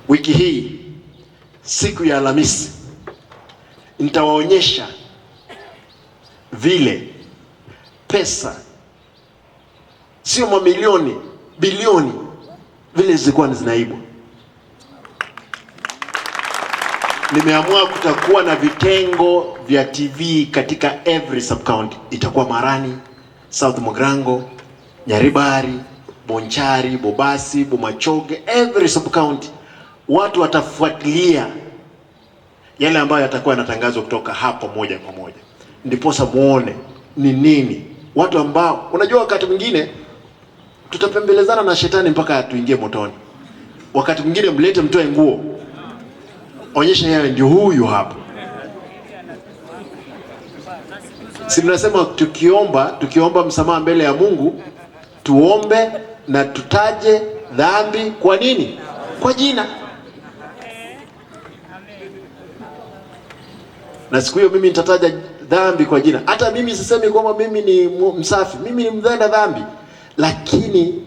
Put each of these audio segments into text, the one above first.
Wiki hii siku ya Alhamisi nitawaonyesha vile pesa, sio mamilioni, bilioni, vile zilikuwa zinaibwa. Nimeamua kutakuwa na vitengo vya TV katika every sub county. Itakuwa Marani, South Mogrango, Nyaribari, Bonchari, Bobasi, Bomachoge, every sub county. Watu watafuatilia yale ambayo yatakuwa yanatangazwa kutoka hapo moja kwa moja. Ndiposa muone ni nini. Watu ambao unajua wakati mwingine tutapembelezana na shetani mpaka tuingie motoni. Wakati mwingine mlete mtoe nguo, onyesha yeye ndio huyu hapa. Si mnasema tukiomba msamaha mbele ya Mungu, tuombe na tutaje dhambi kwa nini? Kwa jina. Na siku hiyo mimi nitataja dhambi kwa jina. Hata mimi sisemi kwamba mimi ni msafi, mimi ni mtenda dhambi, lakini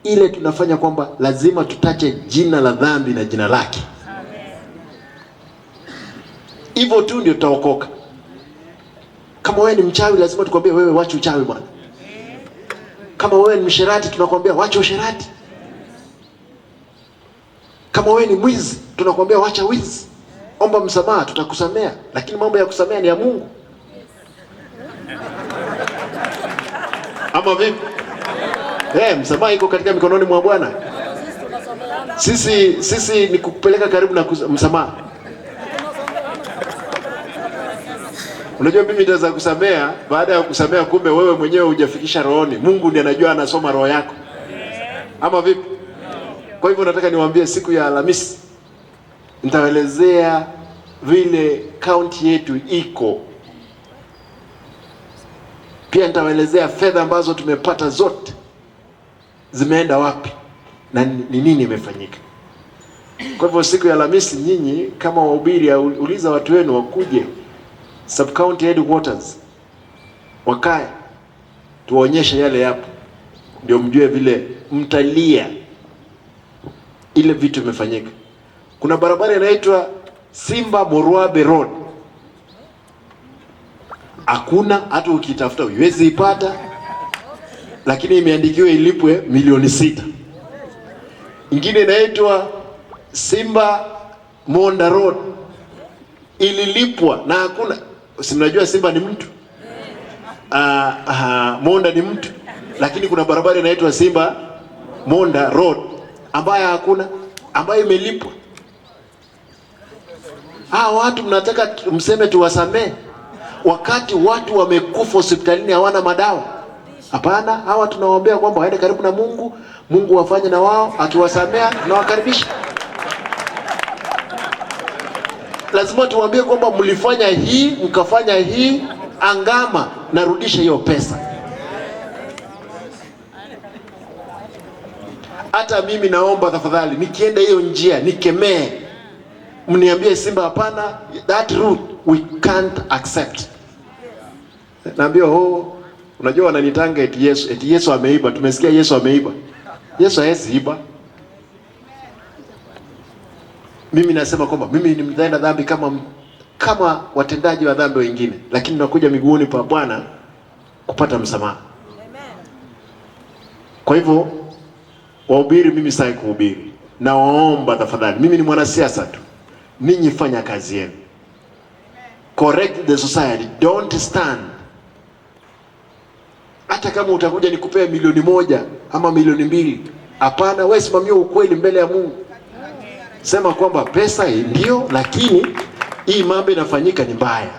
ile tunafanya kwamba lazima tutache jina la dhambi na jina lake. Hivyo tu ndio tutaokoka. Kama wewe ni mchawi, lazima tukwambie wewe wacha uchawi bwana. Kama wewe ni msherati, tunakwambia wacha usherati. Kama wewe ni mwizi, tunakwambia wacha wizi. Omba msamaha, tutakusamea. Lakini mambo ya kusamea ni ya Mungu. Ama vipi? Msamaha iko katika mikononi mwa Bwana. Sisi ni kupeleka karibu na msamaha. Unajua mimi nitaweza kusamea, baada ya kusamea kumbe wewe mwenyewe hujafikisha rohoni. Mungu ndiye anajua, anasoma roho yako. Ama vipi? Kwa hivyo nataka niwaambie siku ya Alhamisi nitaelezea vile kaunti yetu iko. Pia nitaelezea fedha ambazo tumepata zote zimeenda wapi na ni nini imefanyika. Kwa hivyo siku ya Alhamisi nyinyi kama wahubiri, uliza watu wenu wakuje sub county headquarters, wakae tuwaonyeshe yale yapo, ndio mjue vile mtalia ile vitu imefanyika. Kuna barabara inaitwa Simba Morwabe Road. Hakuna, hata ukitafuta huwezi ipata, lakini imeandikiwa ilipwe milioni 6. Ingine inaitwa Simba Monda Road, ililipwa na hakuna. Si mnajua Simba ni mtu, Monda ni mtu, lakini kuna barabara inaitwa Simba Monda Road ambayo hakuna, ambayo imelipwa. Watu mnataka mseme tuwasamee wakati watu wamekufa hospitalini hawana madawa? Hapana, hawa tunawaombea kwamba waende karibu na Mungu, Mungu wafanye na wao, akiwasamea na wakaribisha. Lazima tuwaambie kwamba mlifanya hii, mkafanya hii, angama narudisha hiyo pesa. Hata mimi naomba tafadhali, nikienda hiyo njia nikemee, mniambie Simba hapana, that route we can't accept. Naambia unajua wananitanga eti Yesu ameiba. Tumesikia Yesu ameiba. Yesu hawezi iba. Mimi nasema kwamba mimi ni mtenda dhambi kama watendaji wa dhambi wengine, lakini nakuja miguuni pa Bwana kupata msamaha. Kwa hivyo wahubiri, mimi sasa kuhubiri, na waomba tafadhali, mimi ni mwanasiasa tu, ninyi fanya kazi yenu, correct the society, don't stand. Hata kama utakuja nikupea milioni 1 ama milioni 2, hapana, wewe simamia ukweli mbele ya Mungu. Sema kwamba pesa ndio, lakini hii mambo inafanyika ni mbaya.